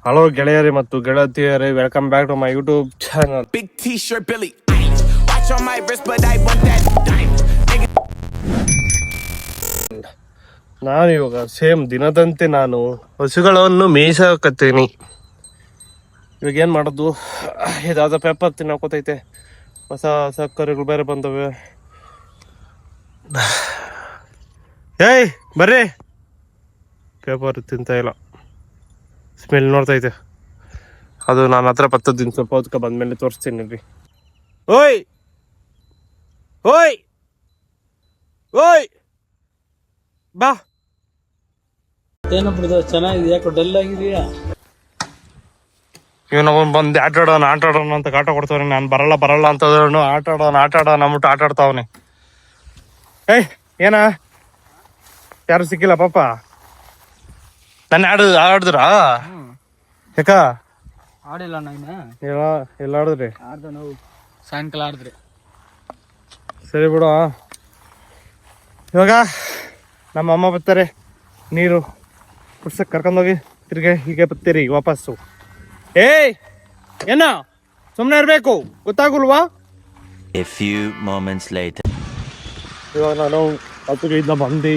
Hello ಗೆಳೆಯರೇ ಮತ್ತು ಗೆಳತಿಯರೇ, welcome back to my YouTube channel. Big T-shirt, Billy. Watch on my wrist, but I want that diamond. ನಾನು ಇವಾಗ same ದಿನದಂತೆ ನಾನು ಹಸುಗಳನ್ನು ಮೇಯಿಸಕತ್ತೀನಿ. ಇವಾಗ ಏನು ಮಾಡೋದು, ಇದಾದ ಪೇಪರ್ ತಿನ್ನಕೋತೈತೆ. ಹೊಸ ಸಕ್ಕರೆಗಳು ಬೇರೆ ಬಂದವೆ. ಏಯ್ ಬರ್ರಿ, ಪೇಪರ್ ತಿಂತಾ ಇಲ್ಲ, ಸ್ಮೆಲ್ ನೋಡ್ತೈತೆ. ಅದು ನಾನು ಹತ್ರ ಬರ್ತದ್ದೀನಿ, ಸ್ವಲ್ಪ ಹೊತ್ಕ ಬಂದ್ಮೇಲೆ ತೋರಿಸ್ತೀನಿ ರೀ. ಓಯ್ ಓಯ್ ಓಯ್ ಬಾ. ಏನಪ್ಪ ಚೆನ್ನಾಗಿದೆ, ಯಾಕೋ ಡಲ್ ಆಗಿದೆಯಾ? ಇವನು ಬಂದು ಆಟ ಆಡೋಣ ಅಂತ ಕಾಟ ಕೊಡ್ತಾವ್ರಿ. ನಾನು ಬರಲ್ಲ ಅಂತ ಆಟ ಆಡೋಣ ಅಂದ್ಬಿಟ್ಟು ಆಟ ಆಡ್ತಾವನೆ. ಏಯ್ ಏನ ಯಾರು ಸಿಕ್ಕಿಲ್ಲ ಪಾಪ. ನನ್ನ ಆಡಿದ್ರಾ? ಯಾಕ ಆಡಿಲ್ಲ ನಾನು. ಎಲ್ಲ ಆಡಿದ್ರಿ? ಆಡ್ದ ನಾವು ಸಾಯಂಕಾಲ ಆಡಿದ್ರಿ. ಸರಿ ಬಿಡು. ಇವಾಗ ನಮ್ಮ ಅಮ್ಮ ಬರ್ತಾರೆ, ನೀರು ಕುಡ್ಸಕ್ಕೆ ಕರ್ಕೊಂಡೋಗಿ ತಿರ್ಗಿ ಹೀಗೆ ಬರ್ತೀರಿ ವಾಪಸ್ಸು. ಏಯ್ ಏನ ಸುಮ್ಮನೆ ಇರಬೇಕು, ಗೊತ್ತಾಗಲ್ವಾ? A few moments later. ಇವಾಗ ನಾನು ಹತ್ತಿರದಿಂದ ಬಂದು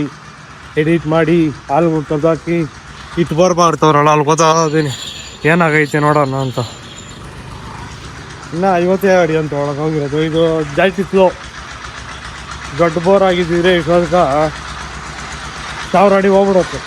ಎಡಿಟ್ ಮಾಡಿ ಹಾಲು ಕಲ್ದಾಕಿ ಇಟ್ಟು ಬರ್ಬಾರ್ದವ್ರಲ್ಲ, ಅಲ್ಲಿ ಗೊತ್ತಾಗೋದೀನಿ ಏನಾಗೈತೆ ನೋಡೋಣ ಅಂತ. ಇನ್ನು 50 ಅಡಿ ಅಂತ ಒಳಗೆ ಹೋಗಿರೋದು. ಇದು ಜಾಸ್ತಿ ಸ್ಲೋ, ದೊಡ್ಡ ಬೋರ್ ಆಗಿದ್ದಿದ್ರೆ ಇವಾಗ 1000 ಅಡಿ ಹೋಗ್ಬಿಡುತ್ತೆ.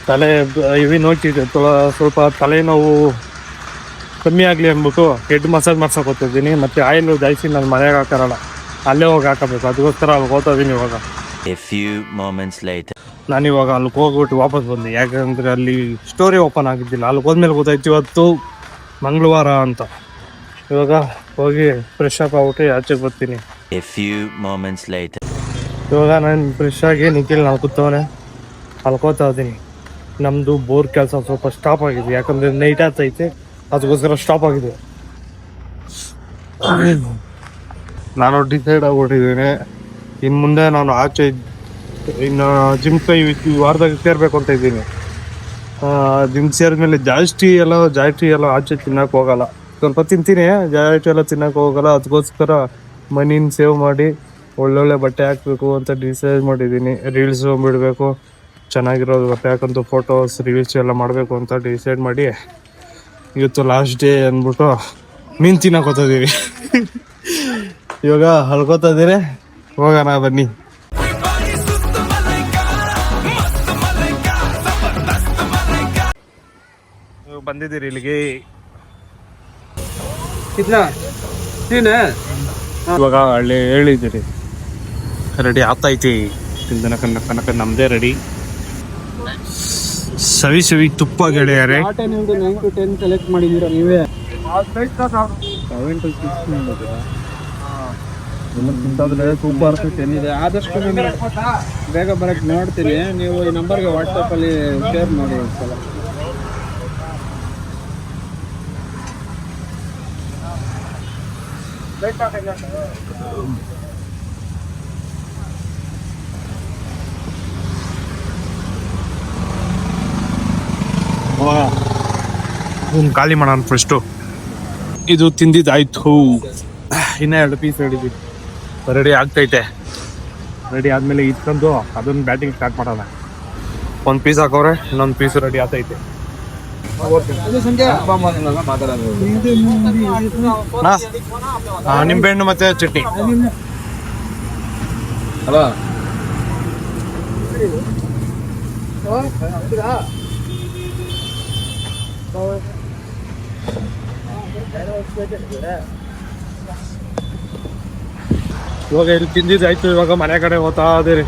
ತಲೆ ಇವಿ ನೋಡ್ತಿದ್ದೆ, ಸ್ವಲ್ಪ ತಲೆನೋವು ಕಮ್ಮಿ ಆಗಲಿ ಅಂದ್ಬಿಟ್ಟು ಹೆಡ್ ಮಸಾಜ್ ಮಾಡ್ಸೋಕೆ ಹೋಗ್ತಿದ್ದೀನಿ. ಮತ್ತು ಆಯಿಲ್ ಜಾಸ್ತಿ ನಾನು ಮನೆಗೆ ಹಾಕಾರಲ್ಲ, ಅಲ್ಲೇ ಹೋಗಿ ಹಾಕಬೇಕು. ಅದಕ್ಕೋಸ್ಕರ ಅಲ್ಲಿ ಹೋಗ್ತಾಯಿದ್ದೀನಿ ಇವಾಗ. A few moments later. ನಾನಿವಾಗ ಅಲ್ಲಿಗೆ ಹೋಗ್ಬಿಟ್ಟು ವಾಪಸ್ ಬಂದೆ, ಯಾಕಂದರೆ ಅಲ್ಲಿ ಸ್ಟೋರಿ ಓಪನ್ ಆಗಿದ್ದಿಲ್ಲ. ಅಲ್ಲಿಗೆ ಹೋದ್ಮೇಲೆ ಗೊತ್ತಾಯ್ತು ಇವತ್ತು ಮಂಗಳವಾರ ಅಂತ. ಇವಾಗ ಹೋಗಿ ಫ್ರೆಶ್ ಅಪ್ ಆಗ್ಬಿಟ್ಟು ಆಚೆಗೆ ಬರ್ತೀನಿ. A few moments later. ಇವಾಗ ನಾನು ಫ್ರೆಶ್ ಆಗಿ ನಿಖಿಲ್ ನಾವು ಕೂತವನೆ ಅಲ್ಕೋತಾ ಇದ್ದೀನಿ. ನಮ್ಮದು ಬೋರ್ ಕೆಲಸ ಸ್ವಲ್ಪ ಸ್ಟಾಪ್ ಆಗಿದೆ, ಯಾಕಂದರೆ ನೈಟ್ ಆಗ್ತೈತೆ, ಅದಕ್ಕೋಸ್ಕರ ಸ್ಟಾಪ್ ಆಗಿದೆ. ನಾನು ಡಿಸೈಡ್ ಆಗಿಬಿಟ್ಟಿದ್ದೀನಿ, ಇನ್ನು ಮುಂದೆ ನಾನು ಆಚೆ ಇನ್ನು ಜಿಮ್ ಕೈ ವಾರದಾಗ ಸೇರಬೇಕು ಅಂತ ಇದ್ದೀನಿ. ಜಿಮ್ ಸೇರಿದ್ಮೇಲೆ ಜಾಸ್ತಿ ಎಲ್ಲ ಆಚೆ ತಿನ್ನೋಕೆ ಹೋಗಲ್ಲ. ಸ್ವಲ್ಪ ತಿಂತೀನಿ, ಜಾಸ್ತಿ ಎಲ್ಲ ತಿನ್ನೋಕೆ ಹೋಗಲ್ಲ. ಅದಕ್ಕೋಸ್ಕರ ಮನಿನ ಸೇವ್ ಮಾಡಿ ಒಳ್ಳೊಳ್ಳೆ ಬಟ್ಟೆ ಹಾಕಬೇಕು ಅಂತ ಡಿಸೈಡ್ ಮಾಡಿದ್ದೀನಿ. ರೀಲ್ಸು ಬಿಡಬೇಕು, ಚೆನ್ನಾಗಿರೋದು ಬಟ್ಟೆ ಹಾಕಂತು ಫೋಟೋಸ್ ರೀಲ್ಸ್ ಎಲ್ಲ ಮಾಡಬೇಕು ಅಂತ ಡಿಸೈಡ್ ಮಾಡಿ ಇವತ್ತು ಲಾಸ್ಟ್ ಡೇ ಅಂದ್ಬಿಟ್ಟು ಮೀನು ತಿನ್ನೋಕೆ ಹೋಗ್ತಿದ್ದೀವಿ. ಇವಾಗ ಹಲ್ಕೋತಾ ಇದ್ದೀರಿ, ಹೋಗೋಣ ಬನ್ನಿ. ನೀವು ಬಂದಿದ್ದೀರಿ ಇಲ್ಲಿಗೆ. ಇವಾಗ ಹಳ್ಳಿ ಹೇಳಿದ್ದೀರಿ ರೆಡಿ ಆಗ್ತೈತಿ. ಕನಕ ನಮ್ಮದೇ ರೆಡಿ. ಸವಿ ತುಪ್ಪ ಗೆಳೆಯರೆ. 9 to 10 ಸೆಲೆಕ್ಟ್ ಮಾಡಿದ್ದೀರಾ ನೀವೇ? 7 to 6 ಸೂಪರ್ 10 ಇದೆ. ಆದಷ್ಟು ಬೇಗ ಬರಕ್ಕೆ ನೋಡ್ತೀನಿ. ನೀವು ಈ ನಂಬರ್ಗೆ ವಾಟ್ಸಪ್ಪಲ್ಲಿ ಶೇರ್ ಮಾಡಿ ಒಂದ್ಸಲ. ಖಾಲಿ ಮಾಡೋಣ ಫಸ್ಟು. ಇದು ತಿಂದಿದ್ದಾಯ್ತು, ಇನ್ನೂ 2 ಪೀಸ್ ರೆಡಿ ಆಗ್ತೈತೆ. ರೆಡಿ ಆದಮೇಲೆ ಇಟ್ಕೊಂಡು ಅದನ್ನು ಬ್ಯಾಟಿಂಗ್ ಸ್ಟಾರ್ಟ್ ಮಾಡೋಣ. 1 ಪೀಸ್ ಹಾಕೋರೆ, ಇನ್ನೊಂದು ಪೀಸ್ ರೆಡಿ ಆಗ್ತೈತೆ. ನಿಂಬೆಹಣ್ಣು ಮತ್ತೆ ಚಟ್ನಿ. ಅಲ್ಲ ಇವಾಗ ಇಲ್ಲಿ ತಿಂದಿದ್ದಾಯ್ತು. ಇವಾಗ ಮನೆ ಕಡೆ ಹೋಗ್ತಾ ಇದ್ದೀರಿ.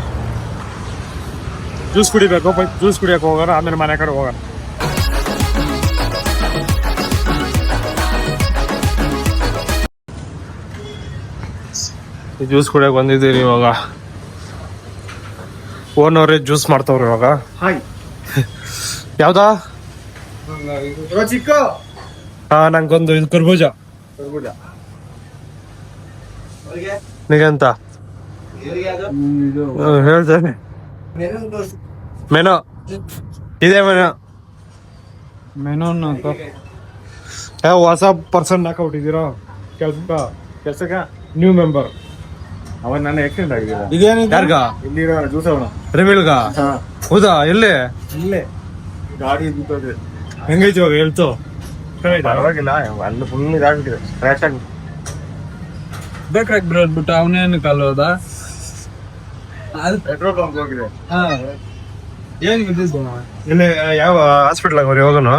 ಜ್ಯೂಸ್ ಕುಡಿಬೇಕು, ಜ್ಯೂಸ್ ಕುಡಿಯೋಕೆ ಹೋಗೋಣ, ಆಮೇಲೆ ಮನೆ ಕಡೆ ಹೋಗೋಣ. ಜ್ಯೂಸ್ ಕುಡಿಯೋಕೆ ಬಂದಿದ್ದೀರಿ. ಇವಾಗ ಓನವ್ರೆ ಜ್ಯೂಸ್ ಮಾಡ್ತಾವ್ರಿ ಇವಾಗ. ಯಾವ್ದಾ? ನಂಗೊಂದು ಇದು ಕರ್ಬೂಜ ನಿಗಂತ ಹೇಳ್ತೇನೆ. ಮೆನು ಇದೆ ಮೆನು ಹೊಸ ಪರ್ಸನ್ ಹಾಕೊಟ್ಟಿದ್ದೀರಾ ಕೆಲ್ಸಕ್ಕ ನ್ಯೂ ಮೆಂಬರ್. ಅವನ್ ನನ್ನ ಆಕ್ಸಿಡೆಂಟ್ ಆಗಿದೆ. ಯಾರ್ಗ? ಇಲ್ಲಿರೋ ಜ್ಯೂಸ್ ಅವನು ರಿವಿಲ್ಗ? ಹೌದಾ? ಎಲ್ಲಿ? ಇಲ್ಲೇ ಗಾಡಿ ದುಡ್ಡು ಹೆಂಗೈತಿ ಇವಾಗ ಹೇಳ್ತು? ಪರವಾಗಿಲ್ಲ, ಅಲ್ಲಿ ಫುಲ್ ಇದಾಗ್ಬಿಟ್ಟಿದೆ, ಕ್ರ್ಯಾಶ್ ಆಗಿ. ಬೇಕಾಗಿ ಬಿಡ್ಬಿಟ್ಟು ಅವನೇನು ಕಲ್ವದ ಪೆಟ್ರೋಲ್ ಬಂಕ್ ಹೋಗಿದೆ. ಏನ್ ಬಿದ್ದಿದ್ದು? ಇಲ್ಲಿ ಯಾವ ಹಾಸ್ಪಿಟಲ್ ಆಗೋರಿ ಹೋಗೋನು?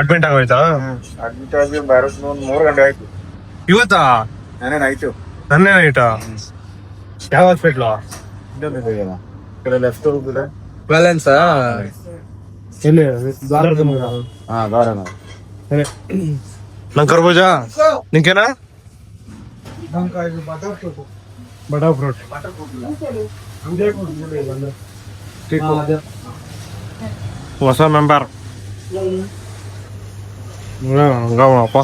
ಅಡ್ಮಿಟ್ ಆಗೋಯ್ತಾ? ಅಡ್ಮಿಟ್ ಆಗಿ ಬರೋದು ಒಂದು 3 ಗಂಟೆ ಆಯ್ತು. ಇವತ್ತಾ? ನಾನೇನಾಯ್ತು ನನ್ನೇ ನೈಟಾ? ಯಾವ ಹಾಸ್ಪಿಟ್ಲು? ಇದೆಯಲ್ಲ ಕಡೆ ಲೆಫ್ಟ್ ಹೋಗಿದೆ. ಬ್ಯಾಲೆನ್ಸಾ? ಎಲ್ಲಿ? ಹಾ ಗಾರನ ನಂಗೆ ಕರ್ಬೋಜಾ ನಿಂಕೇನಾ? ಬಟಾ ಫ್ರೂಟ್ ಹೊಸ ಮೆಂಬರ್ ಅಪ್ಪ.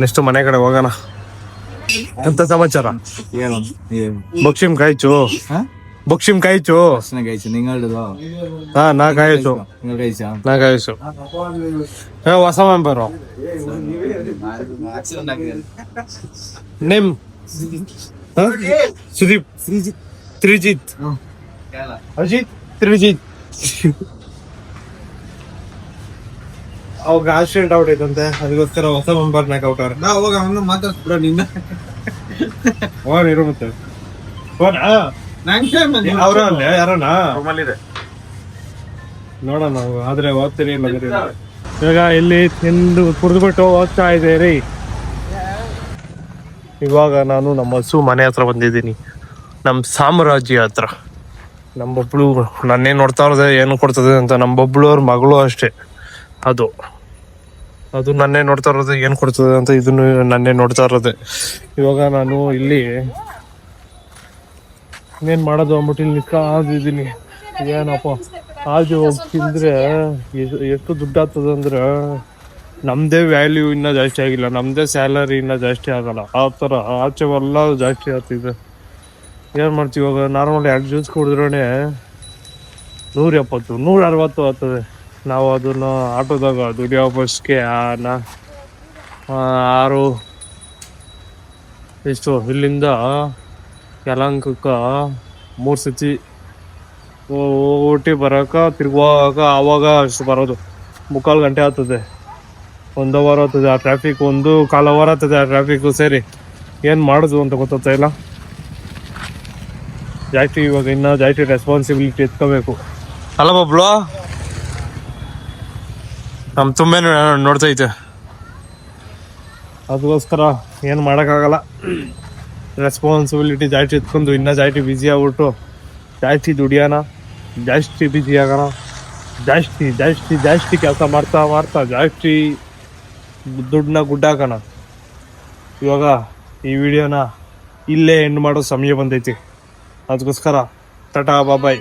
ನೆಕ್ಸ್ಟ್ ಮನೆ ಕಡೆ ಹೋಗೋಣ. ಎಂತ ಸಮಾಚಾರ? ಏನು ಬಕ್ಷಿಮ್ ಕಾಯ್ಚು ಬಕ್ಷಿಮ್ ಕಾಯ್ಚು കഴിച്ചു നിങ്ങളുടേതോ? ಹಾ ನಾ ಕಾಯ್ಚು നിങ്ങൾ കഴിച്ചാ? ನಾ ಕಾಯ್ಸು ಹೊಸ ಮೆಂಬರು ನೇಮ್ ಸುದೀಪ್ ತ್ರಿಜಿತ್ ಅಜಿತ್ ತ್ರಿಜಿತ್. ಅವಾಗ ಆಕ್ಸಿಡೆಂಟ್ ಔಟ್ ಐತಂತೆ, ಅದಕ್ಕೋಸ್ಕರ ಹೊಸ ಮೆಂಬರ್ ನಾಕ್ ಔಟ್ ಅವ್ರೆ. ನಾ ಹೋಗ ಅವನು ಮಾತಾಡ್ಸ್ಬಿಡ ನಿನ್ನ. ಹೋಗೋಣ ಇರು ಮತ್ತೆ. ಅವ್ರ ಅಲ್ಲೇ ಯಾರಣ್ಣ ರೂಮಲ್ಲಿದೆ. ನೋಡೋಣ ನಾವು, ಆದ್ರೆ ಓದ್ತೀರಿ ಇಲ್ಲ. ಇವಾಗ ಇಲ್ಲಿ ತಿಂದು ಕುಡಿದ್ಬಿಟ್ಟು ಹೋಗ್ತಾ ಇದ್ದೀರಿ. ಇವಾಗ ನಾನು ನಮ್ಮ ಹಸು ಮನೆ ಹತ್ರ ಬಂದಿದ್ದೀನಿ, ನಮ್ಮ ಸಾಮ್ರಾಜ್ಯ ಹತ್ರ. ನಮ್ಮೊಬ್ಳು ನನ್ನೇ ನೋಡ್ತಾ ಇರೋದೆ ಏನು ಕೊಡ್ತದೆ ಅಂತ. ನಮ್ಮೊಬ್ಳು ಅವ್ರ ಮಗಳು ಅಷ್ಟೇ, ಅದು ನನ್ನೇ ನೋಡ್ತಾ ಇರೋದು ಏನು ಕೊಡ್ತದೆ ಅಂತ. ಇದನ್ನು ನನ್ನೇ ನೋಡ್ತಾ ಇರೋದೆ. ಇವಾಗ ನಾನು ಇಲ್ಲಿ ಇನ್ನೇನು ಮಾಡೋದು ಅಂದ್ಬಿಟ್ಟು ಇಲ್ಲಿ ನಿಂತ್ಕೊಂಡಿದ್ದೀನಿ. ಏನಪ್ಪ ಆಜು ಹೋಗಿ ತಿಂದರೆ ಎಷ್ಟು ದುಡ್ಡು ಆಗ್ತದೆ ಅಂದ್ರೆ, ನಮ್ಮದೇ ವ್ಯಾಲ್ಯೂ ಇನ್ನೂ ಜಾಸ್ತಿ ಆಗಿಲ್ಲ, ನಮ್ಮದೇ ಸ್ಯಾಲರಿ ಇನ್ನೂ ಜಾಸ್ತಿ ಆಗಲ್ಲ. ಆ ಥರ ಆಚೆವೆಲ್ಲ ಜಾಸ್ತಿ ಆಗ್ತಿದೆ. ಏನು ಮಾಡ್ತೀವಿ ಇವಾಗ? ನಾರ್ಮಲ್ 2 ಜ್ಯೂಸ್ ಕುಡಿದ್ರೇ 170 160 ಆಗ್ತದೆ. ನಾವು ಅದನ್ನು ಆಟೋದಾಗ ದುಡಿಯೋ ಬಸ್ಗೆ 6 ಎಷ್ಟು ಇಲ್ಲಿಂದ ಯಲಹಂಕಕ್ಕೆ 3 ಸತಿ ಓಟಿ ಬರೋಕೆ ತಿರುಗುವಾಗ ಆವಾಗ ಅಷ್ಟು ಬರೋದು 3/4 ಗಂಟೆ ಆಗ್ತದೆ, 1 ಅವರ್ ಆಗ್ತದೆ. ಆ ಟ್ರಾಫಿಕ್ 1.25 ಅವರ್ ಆಗ್ತದೆ. ಆ ಟ್ರಾಫಿಕ್ಕು ಸೇರಿ ಏನು ಮಾಡೋದು ಅಂತ ಗೊತ್ತಾಗ್ತಾ ಇಲ್ಲ. ಜಾಸ್ತಿ ಇವಾಗ ಇನ್ನೂ ಜಾಸ್ತಿ ರೆಸ್ಪಾನ್ಸಿಬಿಲಿಟಿ ಎತ್ಕೋಬೇಕು ಅಲ್ಲ ಬಬ್ಲು? ನಮ್ಮ ತುಂಬಾ ನೋಡ್ತೈತೆ, ಅದಕ್ಕೋಸ್ಕರ ಏನು ಮಾಡೋಕ್ಕಾಗಲ್ಲ. ರೆಸ್ಪಾನ್ಸಿಬಿಲಿಟಿ ಜಾಸ್ತಿ ಎತ್ಕೊಂಡು ಇನ್ನೂ ಜಾಸ್ತಿ ಬ್ಯುಸಿ ಆಗ್ಬಿಟ್ಟು ಜಾಸ್ತಿ ದುಡಿಯೋಣ, ಜಾಸ್ತಿ ಬ್ಯುಸಿ ಆಗೋಣ, ಜಾಸ್ತಿ ಜಾಸ್ತಿ ಜಾಸ್ತಿ ಕೆಲಸ ಮಾಡ್ತಾ ಮಾಡ್ತಾ ಜಾಸ್ತಿ ದುಡ್ಡನ್ನ ಗುಡ್ಡಾಕೋಣ. ಇವಾಗ ಈ ವಿಡಿಯೋನ ಇಲ್ಲೇ ಎಂಡ್ ಮಾಡೋ ಸಮಯ ಬಂದೈತಿ. ಅದಕ್ಕೋಸ್ಕರ ಟಾಟಾ ಬಾಯ್.